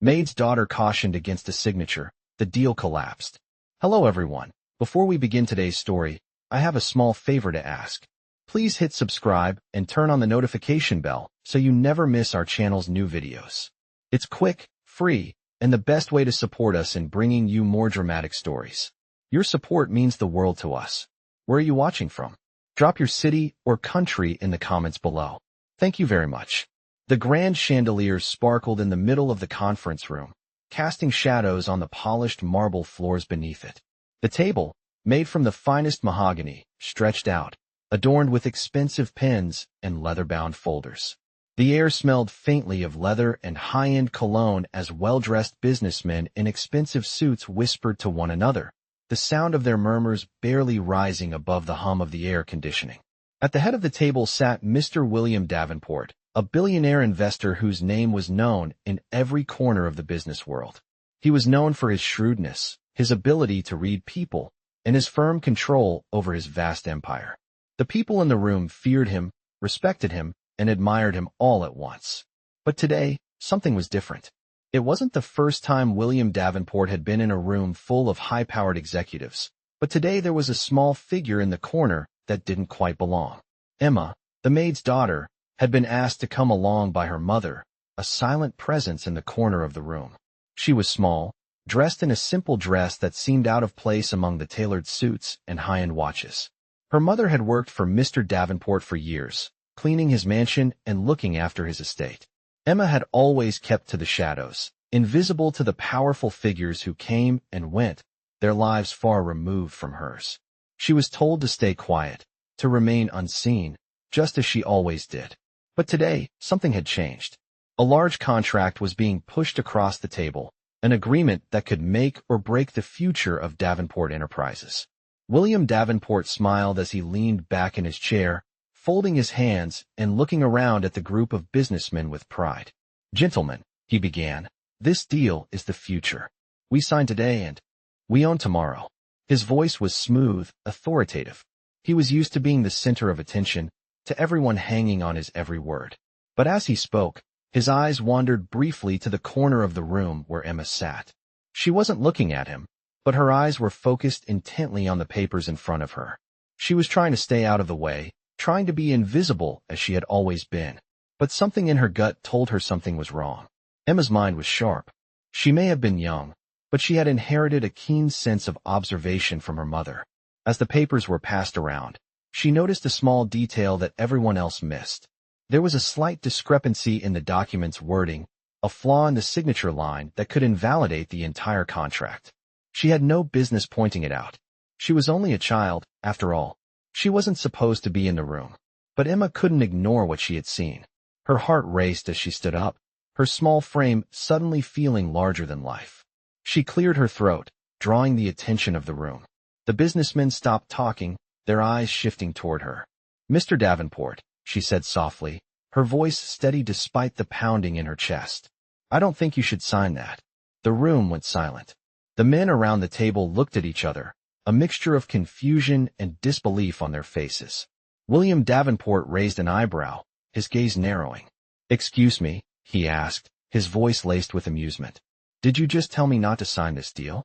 Maid's daughter cautioned against a signature. The deal collapsed. Hello everyone. Before we begin today's story, I have a small favor to ask. Please hit subscribe and turn on the notification bell so you never miss our channel's new videos. It's quick, free, and the best way to support us in bringing you more dramatic stories. Your support means the world to us. Where are you watching from? Drop your city or country in the comments below. Thank you very much. The grand chandeliers sparkled in the middle of the conference room, casting shadows on the polished marble floors beneath it. The table, made from the finest mahogany, stretched out, adorned with expensive pens and leather-bound folders. The air smelled faintly of leather and high-end cologne as well-dressed businessmen in expensive suits whispered to one another, the sound of their murmurs barely rising above the hum of the air conditioning. At the head of the table sat Mr. William Davenport, a billionaire investor whose name was known in every corner of the business world. He was known for his shrewdness, his ability to read people, and his firm control over his vast empire. The people in the room feared him, respected him, and admired him all at once. But today, something was different. It wasn't the first time William Davenport had been in a room full of high-powered executives, but today there was a small figure in the corner that didn't quite belong. Emma, the maid's daughter, had been asked to come along by her mother, a silent presence in the corner of the room. She was small, dressed in a simple dress that seemed out of place among the tailored suits and high-end watches. Her mother had worked for Mr. Davenport for years, cleaning his mansion and looking after his estate. Emma had always kept to the shadows, invisible to the powerful figures who came and went, their lives far removed from hers. She was told to stay quiet, to remain unseen, just as she always did. But today, something had changed. A large contract was being pushed across the table, an agreement that could make or break the future of Davenport Enterprises. William Davenport smiled as he leaned back in his chair, folding his hands and looking around at the group of businessmen with pride. "Gentlemen," he began, "this deal is the future. We sign today and we own tomorrow." His voice was smooth, authoritative. He was used to being the center of attention, to everyone hanging on his every word. But as he spoke, his eyes wandered briefly to the corner of the room where Emma sat. She wasn't looking at him, but her eyes were focused intently on the papers in front of her. She was trying to stay out of the way, trying to be invisible as she had always been. But something in her gut told her something was wrong. Emma's mind was sharp. She may have been young, but she had inherited a keen sense of observation from her mother. As the papers were passed around, she noticed a small detail that everyone else missed. There was a slight discrepancy in the document's wording, a flaw in the signature line that could invalidate the entire contract. She had no business pointing it out. She was only a child, after all. She wasn't supposed to be in the room. But Emma couldn't ignore what she had seen. Her heart raced as she stood up, her small frame suddenly feeling larger than life. She cleared her throat, drawing the attention of the room. The businessmen stopped talking, their eyes shifting toward her. "Mr. Davenport," she said softly, her voice steady despite the pounding in her chest. "I don't think you should sign that." The room went silent. The men around the table looked at each other, a mixture of confusion and disbelief on their faces. William Davenport raised an eyebrow, his gaze narrowing. "Excuse me," he asked, his voice laced with amusement. "Did you just tell me not to sign this deal?"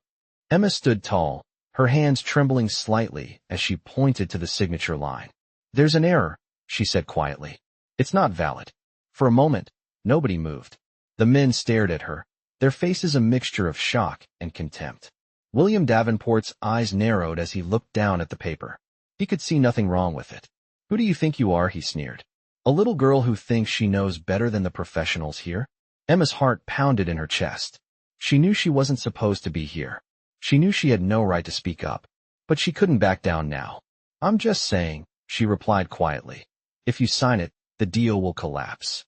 Emma stood tall, her hands trembling slightly as she pointed to the signature line. "There's an error," she said quietly. "It's not valid." For a moment, nobody moved. The men stared at her, their faces a mixture of shock and contempt. William Davenport's eyes narrowed as he looked down at the paper. He could see nothing wrong with it. "Who do you think you are?" he sneered. "A little girl who thinks she knows better than the professionals here?" Emma's heart pounded in her chest. She knew she wasn't supposed to be here. She knew she had no right to speak up. But she couldn't back down now. "I'm just saying," she replied quietly. "If you sign it, the deal will collapse."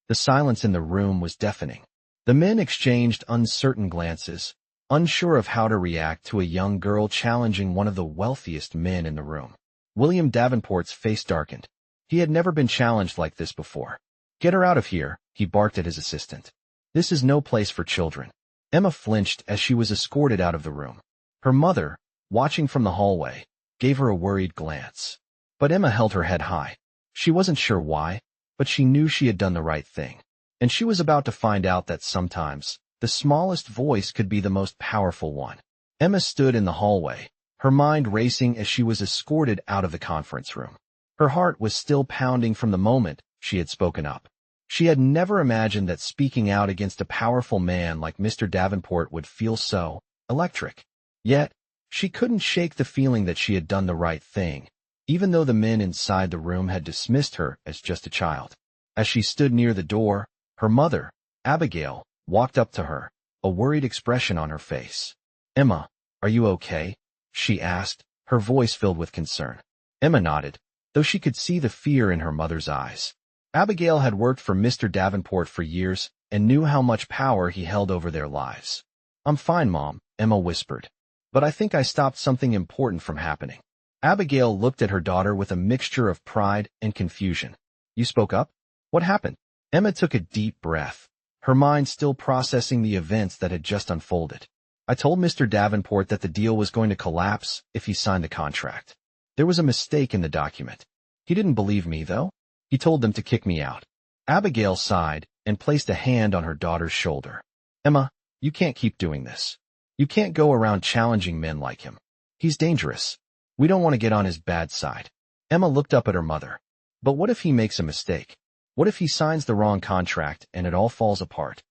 The silence in the room was deafening. The men exchanged uncertain glances, unsure of how to react to a young girl challenging one of the wealthiest men in the room. William Davenport's face darkened. He had never been challenged like this before. "Get her out of here," he barked at his assistant. "This is no place for children." Emma flinched as she was escorted out of the room. Her mother, watching from the hallway, gave her a worried glance. But Emma held her head high. She wasn't sure why, but she knew she had done the right thing. And she was about to find out that sometimes, the smallest voice could be the most powerful one. Emma stood in the hallway, her mind racing as she was escorted out of the conference room. Her heart was still pounding from the moment she had spoken up. She had never imagined that speaking out against a powerful man like Mr. Davenport would feel so electric. Yet, she couldn't shake the feeling that she had done the right thing, even though the men inside the room had dismissed her as just a child. As she stood near the door, her mother, Abigail, walked up to her, a worried expression on her face. "Emma, are you okay?" she asked, her voice filled with concern. Emma nodded, though she could see the fear in her mother's eyes. Abigail had worked for Mr. Davenport for years and knew how much power he held over their lives. "I'm fine, Mom," Emma whispered. "But I think I stopped something important from happening." Abigail looked at her daughter with a mixture of pride and confusion. "You spoke up? What happened?" Emma took a deep breath, her mind still processing the events that had just unfolded. "I told Mr. Davenport that the deal was going to collapse if he signed the contract. There was a mistake in the document. He didn't believe me, though. He told them to kick me out." Abigail sighed and placed a hand on her daughter's shoulder. "Emma, you can't keep doing this. You can't go around challenging men like him. He's dangerous. We don't want to get on his bad side." Emma looked up at her mother. "But what if he makes a mistake? What if he signs the wrong contract and it all falls apart?"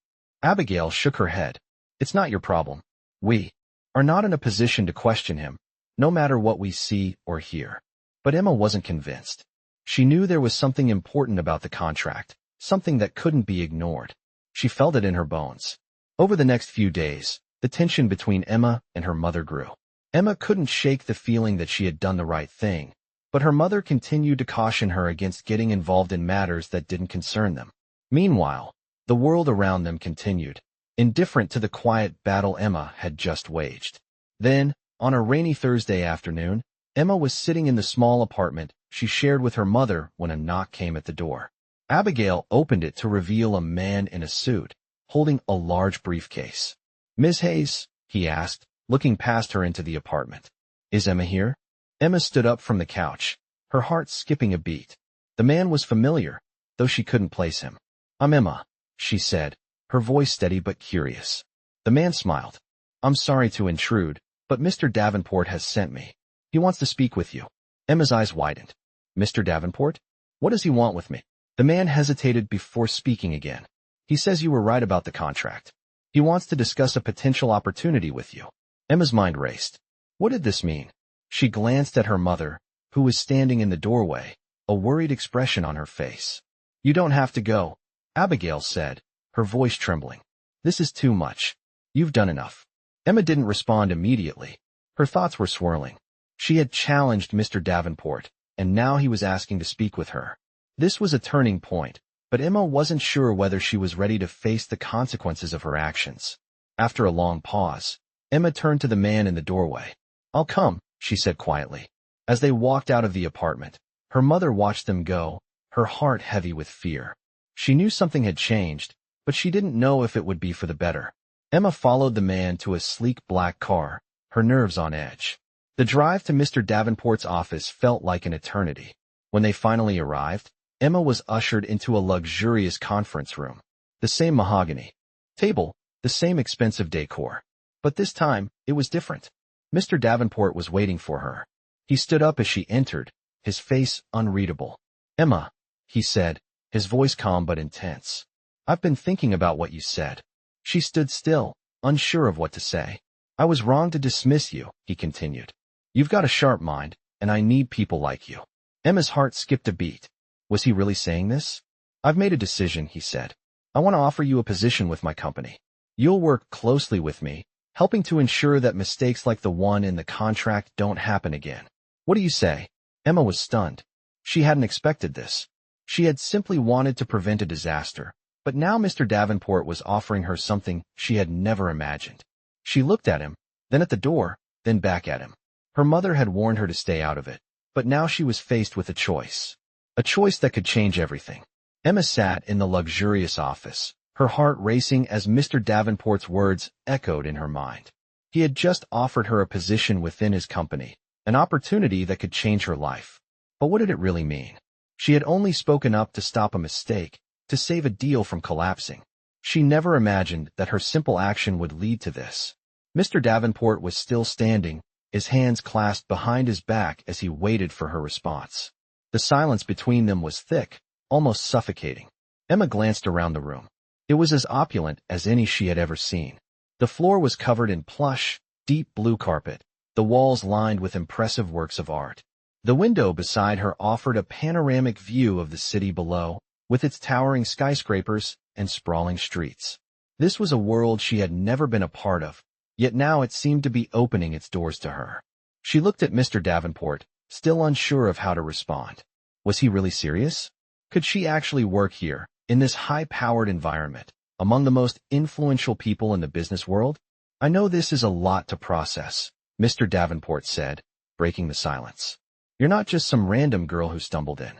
Abigail shook her head. "It's not your problem. We are not in a position to question him, no matter what we see or hear." But Emma wasn't convinced. She knew there was something important about the contract, something that couldn't be ignored. She felt it in her bones. Over the next few days, the tension between Emma and her mother grew. Emma couldn't shake the feeling that she had done the right thing, but her mother continued to caution her against getting involved in matters that didn't concern them. Meanwhile, the world around them continued, indifferent to the quiet battle Emma had just waged. Then, on a rainy Thursday afternoon, Emma was sitting in the small apartment she shared with her mother when a knock came at the door. Abigail opened it to reveal a man in a suit, holding a large briefcase. "Miss Hayes?" he asked, looking past her into the apartment. "Is Emma here?" Emma stood up from the couch, her heart skipping a beat. The man was familiar, though she couldn't place him. "I'm Emma," she said, her voice steady but curious. The man smiled. "I'm sorry to intrude, but Mr. Davenport has sent me. He wants to speak with you." Emma's eyes widened. "Mr. Davenport? What does he want with me?" The man hesitated before speaking again. "He says you were right about the contract. He wants to discuss a potential opportunity with you." Emma's mind raced. What did this mean? She glanced at her mother, who was standing in the doorway, a worried expression on her face. "You don't have to go," Abigail said, her voice trembling. "This is too much. You've done enough." Emma didn't respond immediately. Her thoughts were swirling. She had challenged Mr. Davenport, and now he was asking to speak with her. This was a turning point, but Emma wasn't sure whether she was ready to face the consequences of her actions. After a long pause, Emma turned to the man in the doorway. "I'll come," she said quietly. As they walked out of the apartment, her mother watched them go, her heart heavy with fear. She knew something had changed, but she didn't know if it would be for the better. Emma followed the man to a sleek black car, her nerves on edge. The drive to Mr. Davenport's office felt like an eternity. When they finally arrived, Emma was ushered into a luxurious conference room. The same mahogany table, the same expensive decor. But this time, it was different. Mr. Davenport was waiting for her. He stood up as she entered, his face unreadable. "Emma," he said, his voice calm but intense. "I've been thinking about what you said." She stood still, unsure of what to say. "I was wrong to dismiss you," he continued. "You've got a sharp mind, and I need people like you." Emma's heart skipped a beat. Was he really saying this? "I've made a decision," he said. "I want to offer you a position with my company. You'll work closely with me, helping to ensure that mistakes like the one in the contract don't happen again. What do you say?" Emma was stunned. She hadn't expected this. She had simply wanted to prevent a disaster, but now Mr. Davenport was offering her something she had never imagined. She looked at him, then at the door, then back at him. Her mother had warned her to stay out of it, but now she was faced with a choice that could change everything. Emma sat in the luxurious office, her heart racing as Mr. Davenport's words echoed in her mind. He had just offered her a position within his company, an opportunity that could change her life. But what did it really mean? She had only spoken up to stop a mistake, to save a deal from collapsing. She never imagined that her simple action would lead to this. Mr. Davenport was still standing, his hands clasped behind his back as he waited for her response. The silence between them was thick, almost suffocating. Emma glanced around the room. It was as opulent as any she had ever seen. The floor was covered in plush, deep blue carpet, the walls lined with impressive works of art. The window beside her offered a panoramic view of the city below, with its towering skyscrapers and sprawling streets. This was a world she had never been a part of, yet now it seemed to be opening its doors to her. She looked at Mr. Davenport, still unsure of how to respond. Was he really serious? Could she actually work here, in this high-powered environment, among the most influential people in the business world? I know this is a lot to process, Mr. Davenport said, breaking the silence. You're not just some random girl who stumbled in.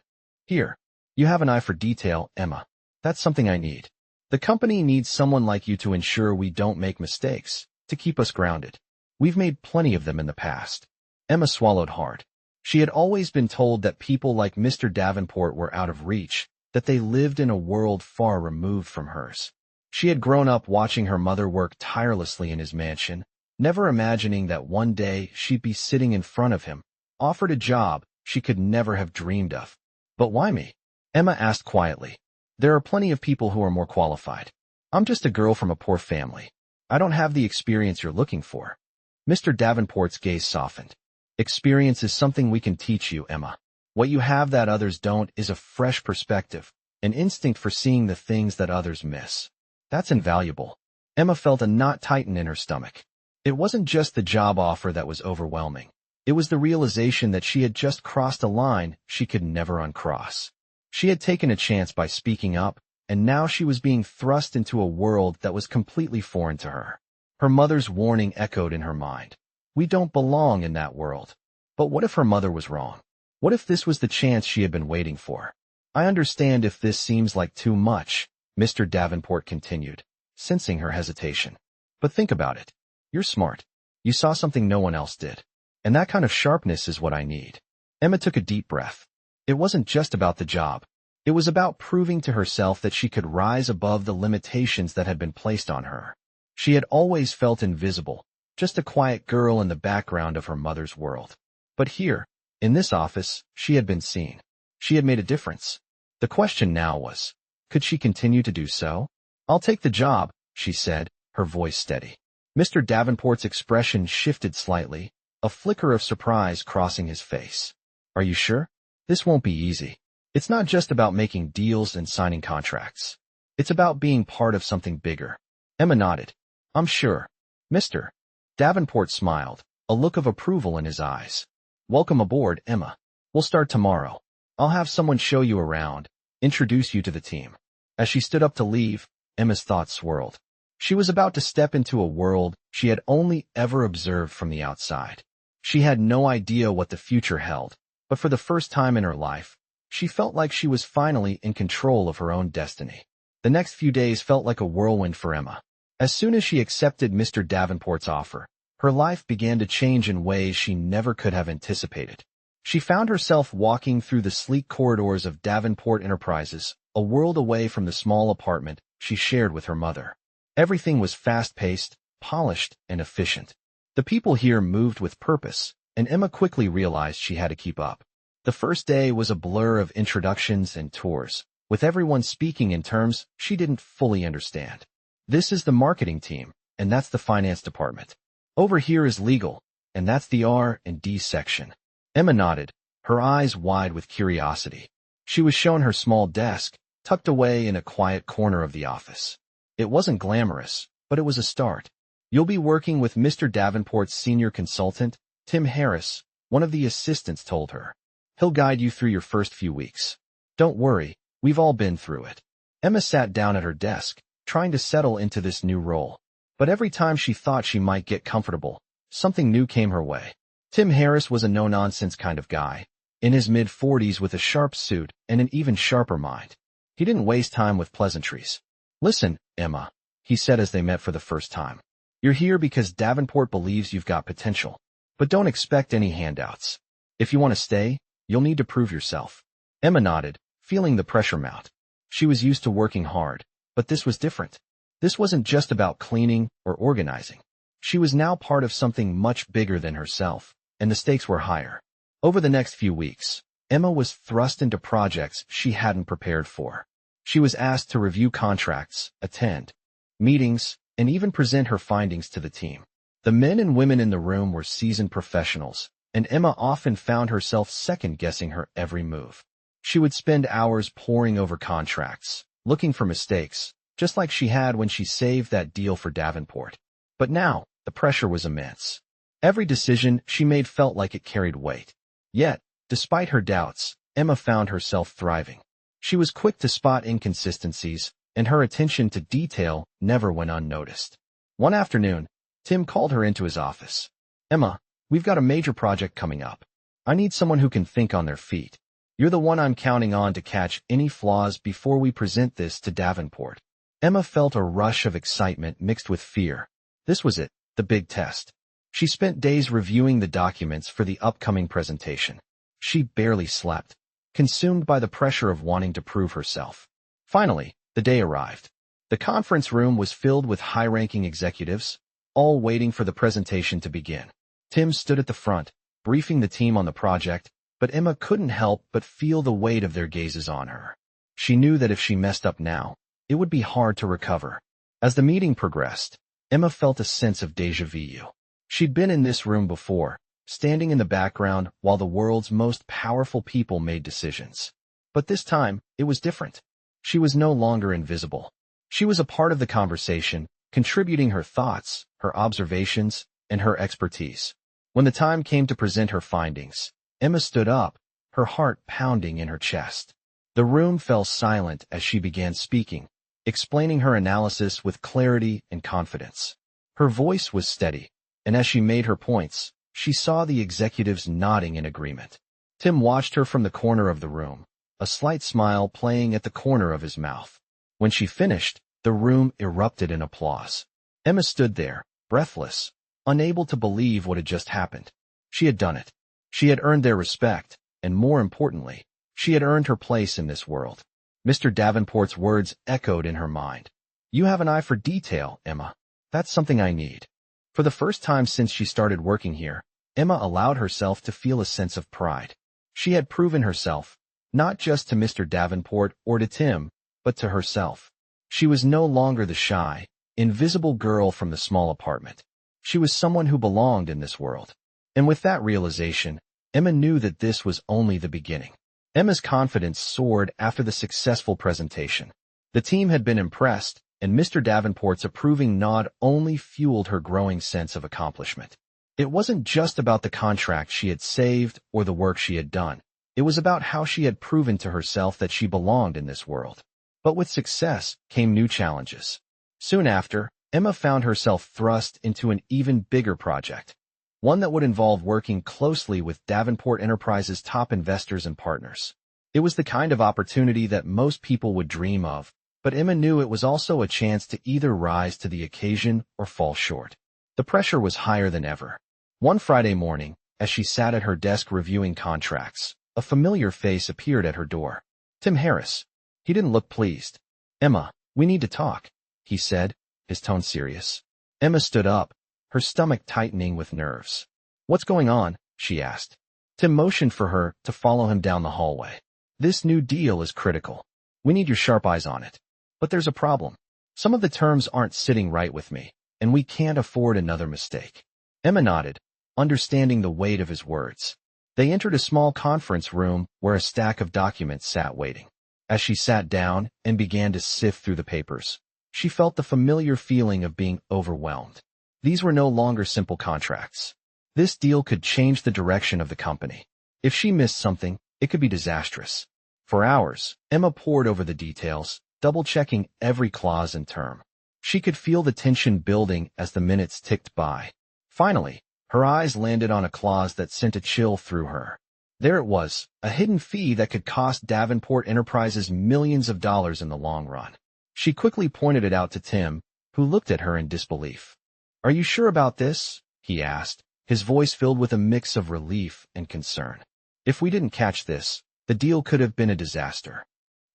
Here, you have an eye for detail, Emma. That's something I need. The company needs someone like you to ensure we don't make mistakes, to keep us grounded. We've made plenty of them in the past. Emma swallowed hard. She had always been told that people like Mr. Davenport were out of reach, that they lived in a world far removed from hers. She had grown up watching her mother work tirelessly in his mansion, never imagining that one day she'd be sitting in front of him, offered a job she could never have dreamed of. But why me? Emma asked quietly. There are plenty of people who are more qualified. I'm just a girl from a poor family. I don't have the experience you're looking for. Mr. Davenport's gaze softened. Experience is something we can teach you, Emma. What you have that others don't is a fresh perspective, an instinct for seeing the things that others miss. That's invaluable. Emma felt a knot tighten in her stomach. It wasn't just the job offer that was overwhelming. It was the realization that she had just crossed a line she could never uncross. She had taken a chance by speaking up, and now she was being thrust into a world that was completely foreign to her. Her mother's warning echoed in her mind. We don't belong in that world. But what if her mother was wrong? What if this was the chance she had been waiting for? I understand if this seems like too much, Mr. Davenport continued, sensing her hesitation. But think about it. You're smart. You saw something no one else did. And that kind of sharpness is what I need. Emma took a deep breath. It wasn't just about the job. It was about proving to herself that she could rise above the limitations that had been placed on her. She had always felt invisible, just a quiet girl in the background of her mother's world. But here, in this office, she had been seen. She had made a difference. The question now was, could she continue to do so? I'll take the job, she said, her voice steady. Mr. Davenport's expression shifted slightly, a flicker of surprise crossing his face. Are you sure? This won't be easy. It's not just about making deals and signing contracts. It's about being part of something bigger. Emma nodded. I'm sure. Mr. Davenport smiled, a look of approval in his eyes. Welcome aboard, Emma. We'll start tomorrow. I'll have someone show you around, introduce you to the team. As she stood up to leave, Emma's thoughts swirled. She was about to step into a world she had only ever observed from the outside. She had no idea what the future held, but for the first time in her life, she felt like she was finally in control of her own destiny. The next few days felt like a whirlwind for Emma. As soon as she accepted Mr. Davenport's offer, her life began to change in ways she never could have anticipated. She found herself walking through the sleek corridors of Davenport Enterprises, a world away from the small apartment she shared with her mother. Everything was fast-paced, polished, and efficient. The people here moved with purpose, and Emma quickly realized she had to keep up. The first day was a blur of introductions and tours, with everyone speaking in terms she didn't fully understand. This is the marketing team, and that's the finance department. Over here is legal, and that's the R&D section. Emma nodded, her eyes wide with curiosity. She was shown her small desk, tucked away in a quiet corner of the office. It wasn't glamorous, but it was a start. You'll be working with Mr. Davenport's senior consultant, Tim Harris, one of the assistants told her. He'll guide you through your first few weeks. Don't worry, we've all been through it. Emma sat down at her desk, trying to settle into this new role. But every time she thought she might get comfortable, something new came her way. Tim Harris was a no-nonsense kind of guy, in his mid-40s with a sharp suit and an even sharper mind. He didn't waste time with pleasantries. Listen, Emma, he said as they met for the first time. You're here because Davenport believes you've got potential. But don't expect any handouts. If you want to stay, you'll need to prove yourself. Emma nodded, feeling the pressure mount. She was used to working hard, but this was different. This wasn't just about cleaning or organizing. She was now part of something much bigger than herself, and the stakes were higher. Over the next few weeks, Emma was thrust into projects she hadn't prepared for. She was asked to review contracts, attend meetings, and even present her findings to the team. The men and women in the room were seasoned professionals, and Emma often found herself second-guessing her every move. She would spend hours poring over contracts, looking for mistakes, just like she had when she saved that deal for Davenport. But now, the pressure was immense. Every decision she made felt like it carried weight. Yet, despite her doubts, Emma found herself thriving. She was quick to spot inconsistencies, and her attention to detail never went unnoticed. One afternoon, Tim called her into his office. "Emma, we've got a major project coming up. I need someone who can think on their feet. You're the one I'm counting on to catch any flaws before we present this to Davenport." Emma felt a rush of excitement mixed with fear. This was it, the big test. She spent days reviewing the documents for the upcoming presentation. She barely slept, consumed by the pressure of wanting to prove herself. Finally, the day arrived. The conference room was filled with high-ranking executives, all waiting for the presentation to begin. Tim stood at the front, briefing the team on the project, but Emma couldn't help but feel the weight of their gazes on her. She knew that if she messed up now, it would be hard to recover. As the meeting progressed, Emma felt a sense of déjà vu. She'd been in this room before, standing in the background while the world's most powerful people made decisions. But this time, it was different. She was no longer invisible. She was a part of the conversation, contributing her thoughts, her observations, and her expertise. When the time came to present her findings, Emma stood up, her heart pounding in her chest. The room fell silent as she began speaking, explaining her analysis with clarity and confidence. Her voice was steady, and as she made her points, she saw the executives nodding in agreement. Tim watched her from the corner of the room, a slight smile playing at the corner of his mouth. When she finished, the room erupted in applause. Emma stood there, breathless, unable to believe what had just happened. She had done it. She had earned their respect, and more importantly, she had earned her place in this world. Mr. Davenport's words echoed in her mind. "You have an eye for detail, Emma. That's something I need." For the first time since she started working here, Emma allowed herself to feel a sense of pride. She had proven herself, not just to Mr. Davenport or to Tim, but to herself. She was no longer the shy, invisible girl from the small apartment. She was someone who belonged in this world. And with that realization, Emma knew that this was only the beginning. Emma's confidence soared after the successful presentation. The team had been impressed, and Mr. Davenport's approving nod only fueled her growing sense of accomplishment. It wasn't just about the contract she had saved or the work she had done. It was about how she had proven to herself that she belonged in this world. But with success came new challenges. Soon after, Emma found herself thrust into an even bigger project, one that would involve working closely with Davenport Enterprises' top investors and partners. It was the kind of opportunity that most people would dream of, but Emma knew it was also a chance to either rise to the occasion or fall short. The pressure was higher than ever. One Friday morning, as she sat at her desk reviewing contracts, a familiar face appeared at her door. Tim Harris. He didn't look pleased. "Emma, we need to talk," he said, his tone serious. Emma stood up, her stomach tightening with nerves. "What's going on?" she asked. Tim motioned for her to follow him down the hallway. "This new deal is critical. We need your sharp eyes on it. But there's a problem. Some of the terms aren't sitting right with me, and we can't afford another mistake." Emma nodded, understanding the weight of his words. They entered a small conference room where a stack of documents sat waiting. As she sat down and began to sift through the papers, she felt the familiar feeling of being overwhelmed. These were no longer simple contracts. This deal could change the direction of the company. If she missed something, it could be disastrous. For hours, Emma pored over the details, double-checking every clause and term. She could feel the tension building as the minutes ticked by. Finally, her eyes landed on a clause that sent a chill through her. There it was, a hidden fee that could cost Davenport Enterprises millions of dollars in the long run. She quickly pointed it out to Tim, who looked at her in disbelief. "Are you sure about this?" he asked, his voice filled with a mix of relief and concern. "If we didn't catch this, the deal could have been a disaster."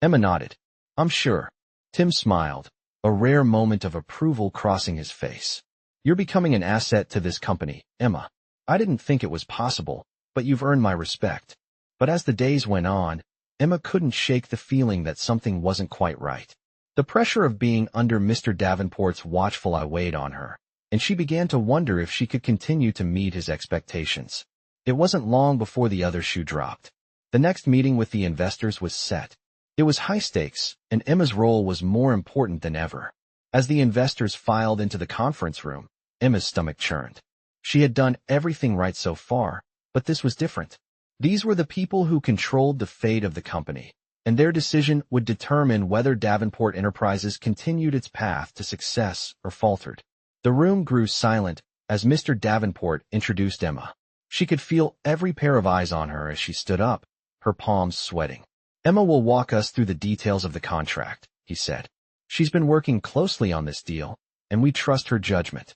Emma nodded. "I'm sure." Tim smiled, a rare moment of approval crossing his face. "You're becoming an asset to this company, Emma. I didn't think it was possible, but you've earned my respect." But as the days went on, Emma couldn't shake the feeling that something wasn't quite right. The pressure of being under Mr. Davenport's watchful eye weighed on her, and she began to wonder if she could continue to meet his expectations. It wasn't long before the other shoe dropped. The next meeting with the investors was set. It was high stakes, and Emma's role was more important than ever. As the investors filed into the conference room, Emma's stomach churned. She had done everything right so far, but this was different. These were the people who controlled the fate of the company, and their decision would determine whether Davenport Enterprises continued its path to success or faltered. The room grew silent as Mr. Davenport introduced Emma. She could feel every pair of eyes on her as she stood up, her palms sweating. "Emma will walk us through the details of the contract," he said. "She's been working closely on this deal, and we trust her judgment."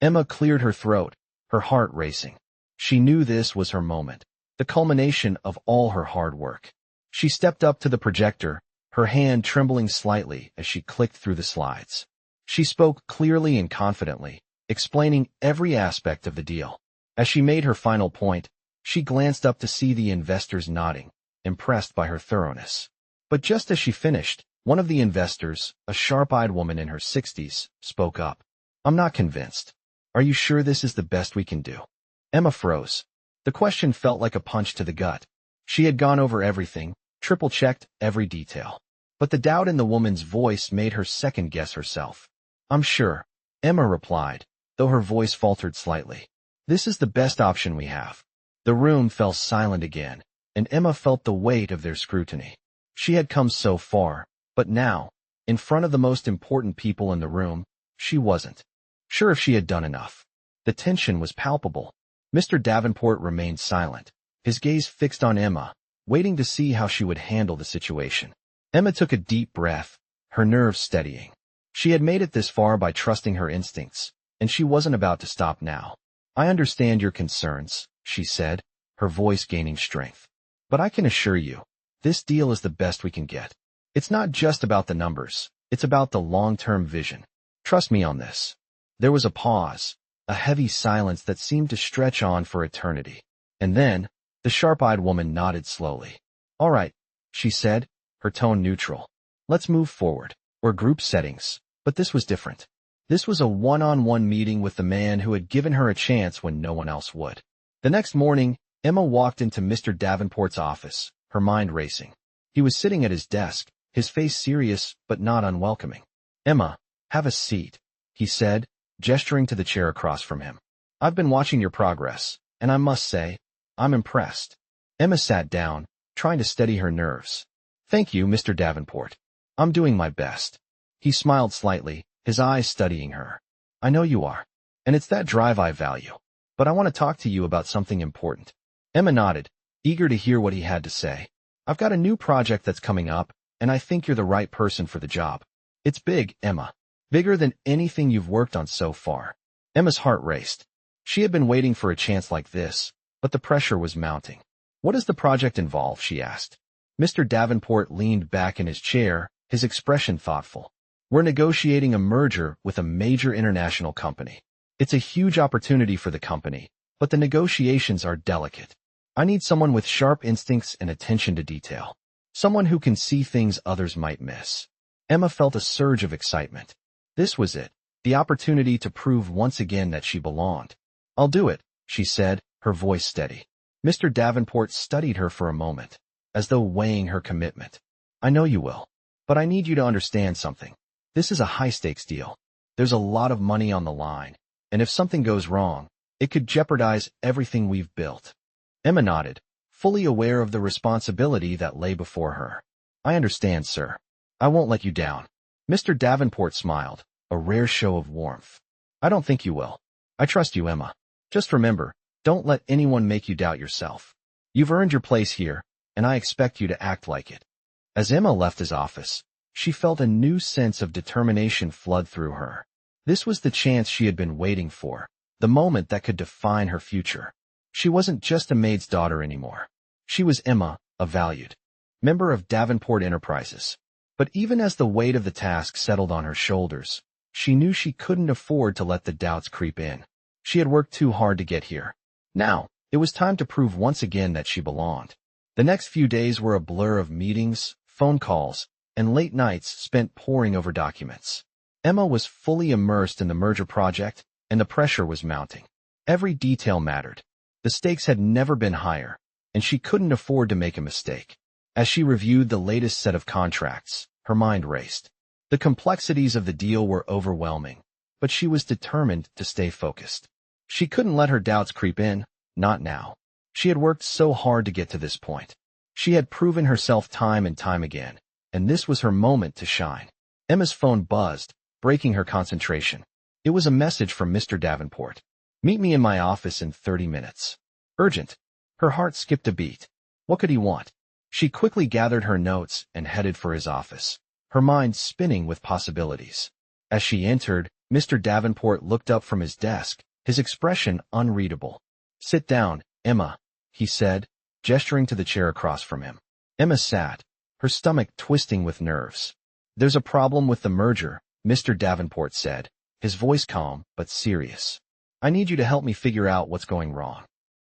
Emma cleared her throat, her heart racing. She knew this was her moment, the culmination of all her hard work. She stepped up to the projector, her hand trembling slightly as she clicked through the slides. She spoke clearly and confidently, explaining every aspect of the deal. As she made her final point, she glanced up to see the investors nodding, impressed by her thoroughness. But just as she finished, one of the investors, a sharp-eyed woman in her 60s, spoke up. "I'm not convinced. Are you sure this is the best we can do?" Emma froze. The question felt like a punch to the gut. She had gone over everything, triple-checked every detail. But the doubt in the woman's voice made her second-guess herself. "I'm sure," Emma replied, though her voice faltered slightly. "This is the best option we have." The room fell silent again, and Emma felt the weight of their scrutiny. She had come so far, but now, in front of the most important people in the room, she wasn't sure if she had done enough. The tension was palpable. Mr. Davenport remained silent, his gaze fixed on Emma, waiting to see how she would handle the situation. Emma took a deep breath, her nerves steadying. She had made it this far by trusting her instincts, and she wasn't about to stop now. "I understand your concerns," she said, her voice gaining strength. "But I can assure you, this deal is the best we can get. It's not just about the numbers, it's about the long-term vision. Trust me on this." There was a pause, a heavy silence that seemed to stretch on for eternity. And then, the sharp-eyed woman nodded slowly. "All right," she said, her tone neutral. "Let's move forward." Or group settings, but this was different. This was a one-on-one meeting with the man who had given her a chance when no one else would. The next morning, Emma walked into Mr. Davenport's office, her mind racing. He was sitting at his desk, his face serious but not unwelcoming. "Emma, have a seat," he said, gesturing to the chair across from him. "I've been watching your progress, and I must say, I'm impressed." Emma sat down, trying to steady her nerves. "Thank you, Mr. Davenport. I'm doing my best." He smiled slightly, his eyes studying her. "I know you are, and it's that drive I value. But I want to talk to you about something important." Emma nodded, eager to hear what he had to say. "I've got a new project that's coming up, and I think you're the right person for the job. It's big, Emma. Bigger than anything you've worked on so far." Emma's heart raced. She had been waiting for a chance like this, but the pressure was mounting. "What does the project involve?" she asked. Mr. Davenport leaned back in his chair, his expression thoughtful. "We're negotiating a merger with a major international company. It's a huge opportunity for the company, but the negotiations are delicate. I need someone with sharp instincts and attention to detail. Someone who can see things others might miss." Emma felt a surge of excitement. This was it, the opportunity to prove once again that she belonged. "I'll do it," she said, her voice steady. Mr. Davenport studied her for a moment, as though weighing her commitment. "I know you will. But I need you to understand something. This is a high-stakes deal. There's a lot of money on the line, and if something goes wrong, it could jeopardize everything we've built." Emma nodded, fully aware of the responsibility that lay before her. "I understand, sir. I won't let you down." Mr. Davenport smiled, a rare show of warmth. "I don't think you will. I trust you, Emma. Just remember, don't let anyone make you doubt yourself. You've earned your place here, and I expect you to act like it." As Emma left his office, she felt a new sense of determination flood through her. This was the chance she had been waiting for, the moment that could define her future. She wasn't just a maid's daughter anymore. She was Emma, a valued member of Davenport Enterprises. But even as the weight of the task settled on her shoulders, she knew she couldn't afford to let the doubts creep in. She had worked too hard to get here. Now, it was time to prove once again that she belonged. The next few days were a blur of meetings, phone calls, and late nights spent poring over documents. Emma was fully immersed in the merger project, and the pressure was mounting. Every detail mattered. The stakes had never been higher, and she couldn't afford to make a mistake. As she reviewed the latest set of contracts, her mind raced. The complexities of the deal were overwhelming, but she was determined to stay focused. She couldn't let her doubts creep in, not now. She had worked so hard to get to this point. She had proven herself time and time again, and this was her moment to shine. Emma's phone buzzed, breaking her concentration. It was a message from Mr. Davenport. "Meet me in my office in 30 minutes. Urgent." Her heart skipped a beat. What could he want? She quickly gathered her notes and headed for his office, her mind spinning with possibilities. As she entered, Mr. Davenport looked up from his desk, his expression unreadable. "Sit down, Emma," he said, gesturing to the chair across from him. Emma sat, her stomach twisting with nerves. "There's a problem with the merger," Mr. Davenport said, his voice calm but serious. "I need you to help me figure out what's going wrong."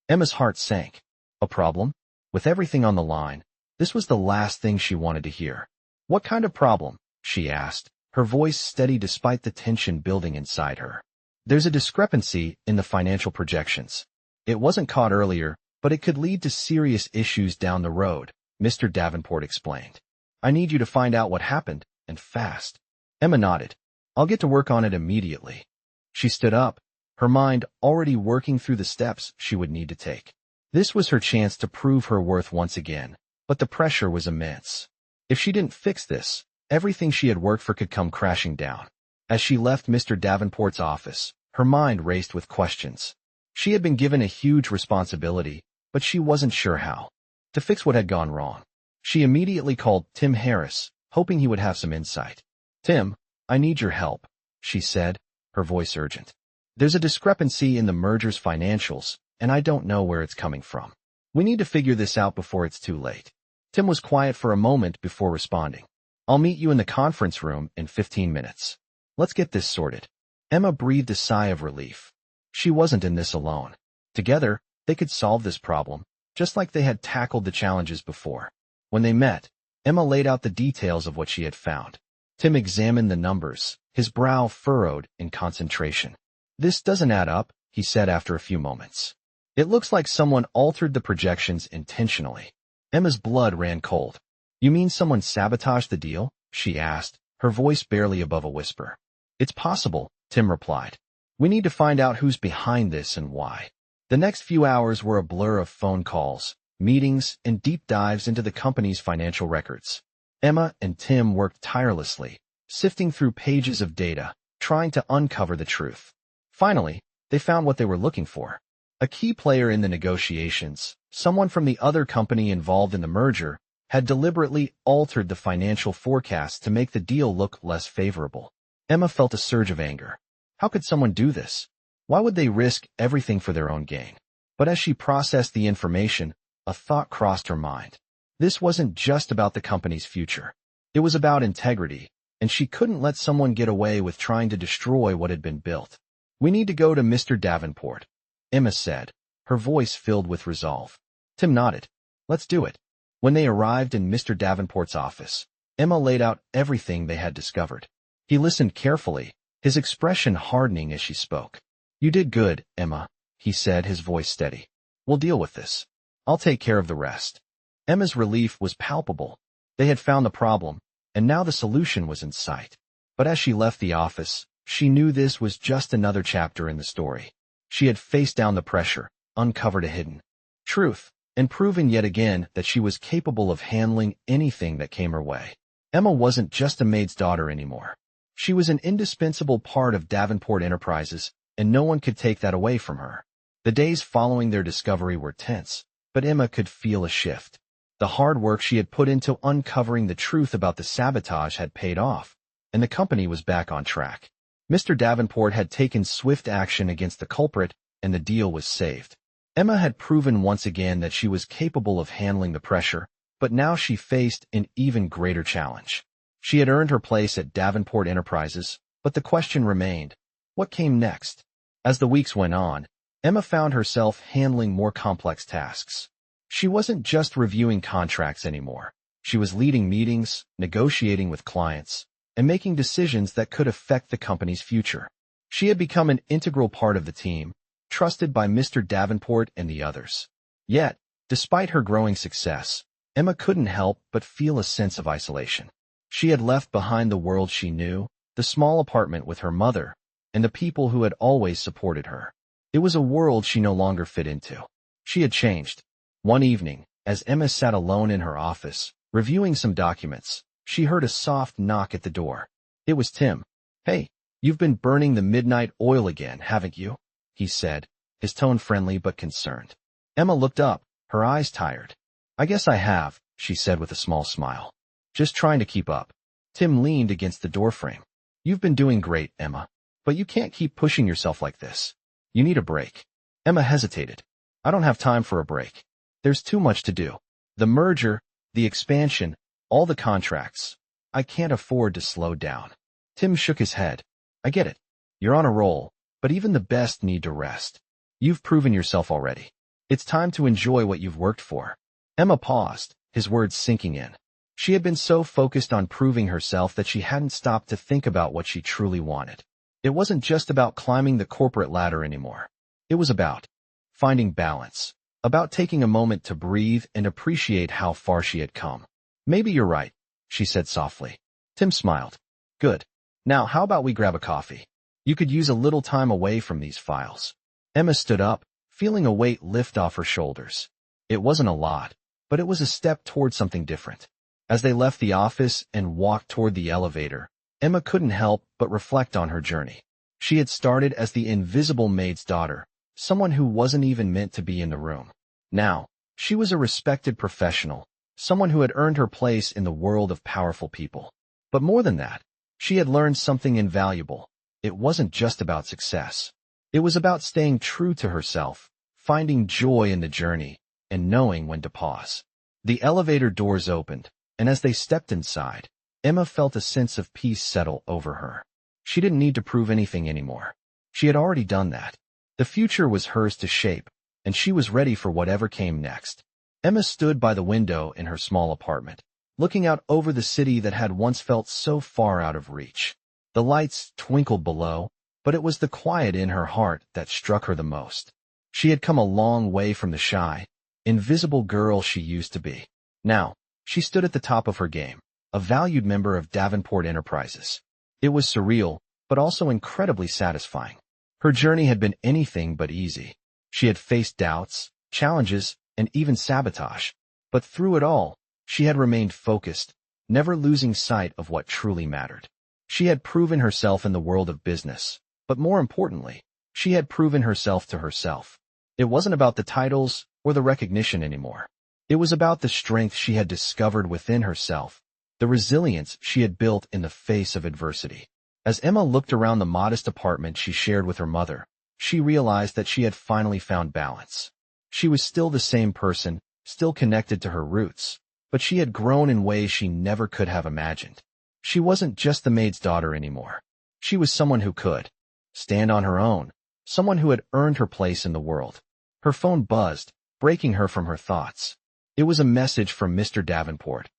Emma's heart sank. A problem? With everything on the line, this was the last thing she wanted to hear. "What kind of problem?" she asked, her voice steady despite the tension building inside her. "There's a discrepancy in the financial projections. It wasn't caught earlier, but it could lead to serious issues down the road," Mr. Davenport explained. "I need you to find out what happened, and fast." Emma nodded. "I'll get to work on it immediately." She stood up, her mind already working through the steps she would need to take. This was her chance to prove her worth once again, but the pressure was immense. If she didn't fix this, everything she had worked for could come crashing down. As she left Mr. Davenport's office, her mind raced with questions. She had been given a huge responsibility, but she wasn't sure how to fix what had gone wrong. She immediately called Tim Harris, hoping he would have some insight. "Tim, I need your help," she said, her voice urgent. "There's a discrepancy in the merger's financials, and I don't know where it's coming from. We need to figure this out before it's too late." Tim was quiet for a moment before responding. "I'll meet you in the conference room in 15 minutes. Let's get this sorted." Emma breathed a sigh of relief. She wasn't in this alone. Together, they could solve this problem, just like they had tackled the challenges before. When they met, Emma laid out the details of what she had found. Tim examined the numbers, his brow furrowed in concentration. "This doesn't add up," he said after a few moments. "It looks like someone altered the projections intentionally." Emma's blood ran cold. "You mean someone sabotaged the deal?" she asked, her voice barely above a whisper. "It's possible," Tim replied. "We need to find out who's behind this and why." The next few hours were a blur of phone calls, meetings, and deep dives into the company's financial records. Emma and Tim worked tirelessly, sifting through pages of data, trying to uncover the truth. Finally, they found what they were looking for. A key player in the negotiations, someone from the other company involved in the merger, had deliberately altered the financial forecast to make the deal look less favorable. Emma felt a surge of anger. How could someone do this? Why would they risk everything for their own gain? But as she processed the information, a thought crossed her mind. This wasn't just about the company's future. It was about integrity, and she couldn't let someone get away with trying to destroy what had been built. "We need to go to Mr. Davenport," Emma said, her voice filled with resolve. Tim nodded. "Let's do it." When they arrived in Mr. Davenport's office, Emma laid out everything they had discovered. He listened carefully, his expression hardening as she spoke. "You did good, Emma," he said, his voice steady. "We'll deal with this. I'll take care of the rest." Emma's relief was palpable. They had found the problem, and now the solution was in sight. But as she left the office, she knew this was just another chapter in the story. She had faced down the pressure, uncovered a hidden truth, and proven yet again that she was capable of handling anything that came her way. Emma wasn't just a maid's daughter anymore. She was an indispensable part of Davenport Enterprises, and no one could take that away from her. The days following their discovery were tense, but Emma could feel a shift. The hard work she had put into uncovering the truth about the sabotage had paid off, and the company was back on track. Mr. Davenport had taken swift action against the culprit, and the deal was saved. Emma had proven once again that she was capable of handling the pressure, but now she faced an even greater challenge. She had earned her place at Davenport Enterprises, but the question remained, what came next? As the weeks went on, Emma found herself handling more complex tasks. She wasn't just reviewing contracts anymore. She was leading meetings, negotiating with clients, and making decisions that could affect the company's future. She had become an integral part of the team, trusted by Mr. Davenport and the others. Yet, despite her growing success, Emma couldn't help but feel a sense of isolation. She had left behind the world she knew, the small apartment with her mother, and the people who had always supported her. It was a world she no longer fit into. She had changed. One evening, as Emma sat alone in her office, reviewing some documents, she heard a soft knock at the door. It was Tim. "Hey, you've been burning the midnight oil again, haven't you?" he said, his tone friendly but concerned. Emma looked up, her eyes tired. "I guess I have," she said with a small smile. "Just trying to keep up." Tim leaned against the doorframe. "You've been doing great, Emma, but you can't keep pushing yourself like this. You need a break." Emma hesitated. "I don't have time for a break. There's too much to do. The merger, the expansion, all the contracts. I can't afford to slow down." Tim shook his head. "I get it. You're on a roll, but even the best need to rest. You've proven yourself already. It's time to enjoy what you've worked for." Emma paused, his words sinking in. She had been so focused on proving herself that she hadn't stopped to think about what she truly wanted. It wasn't just about climbing the corporate ladder anymore. It was about finding balance, about taking a moment to breathe and appreciate how far she had come. "Maybe you're right," she said softly. Tim smiled. "Good. Now how about we grab a coffee? You could use a little time away from these files." Emma stood up, feeling a weight lift off her shoulders. It wasn't a lot, but it was a step toward something different. As they left the office and walked toward the elevator, Emma couldn't help but reflect on her journey. She had started as the invisible maid's daughter, someone who wasn't even meant to be in the room. Now, she was a respected professional, someone who had earned her place in the world of powerful people. But more than that, she had learned something invaluable. It wasn't just about success. It was about staying true to herself, finding joy in the journey, and knowing when to pause. The elevator doors opened, and as they stepped inside, Emma felt a sense of peace settle over her. She didn't need to prove anything anymore. She had already done that. The future was hers to shape, and she was ready for whatever came next. Emma stood by the window in her small apartment, looking out over the city that had once felt so far out of reach. The lights twinkled below, but it was the quiet in her heart that struck her the most. She had come a long way from the shy, invisible girl she used to be. Now, she stood at the top of her game, a valued member of Davenport Enterprises. It was surreal, but also incredibly satisfying. Her journey had been anything but easy. She had faced doubts, challenges, and even sabotage. But through it all, she had remained focused, never losing sight of what truly mattered. She had proven herself in the world of business, but more importantly, she had proven herself to herself. It wasn't about the titles or the recognition anymore. It was about the strength she had discovered within herself, the resilience she had built in the face of adversity. As Emma looked around the modest apartment she shared with her mother, she realized that she had finally found balance. She was still the same person, still connected to her roots, but she had grown in ways she never could have imagined. She wasn't just the maid's daughter anymore. She was someone who could stand on her own, someone who had earned her place in the world. Her phone buzzed, breaking her from her thoughts. It was a message from Mr. Davenport.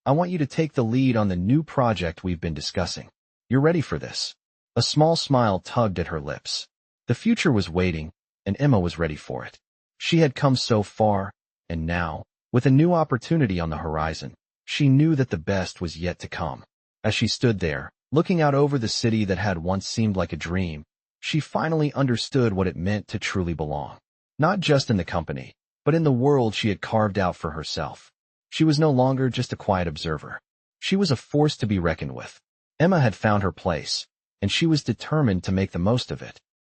"I want you to take the lead on the new project we've been discussing. You're ready for this." A small smile tugged at her lips. The future was waiting, and Emma was ready for it. She had come so far, and now, with a new opportunity on the horizon, she knew that the best was yet to come. As she stood there, looking out over the city that had once seemed like a dream, she finally understood what it meant to truly belong. Not just in the company, but in the world she had carved out for herself. She was no longer just a quiet observer. She was a force to be reckoned with. Emma had found her place, and she was determined to make the most of it.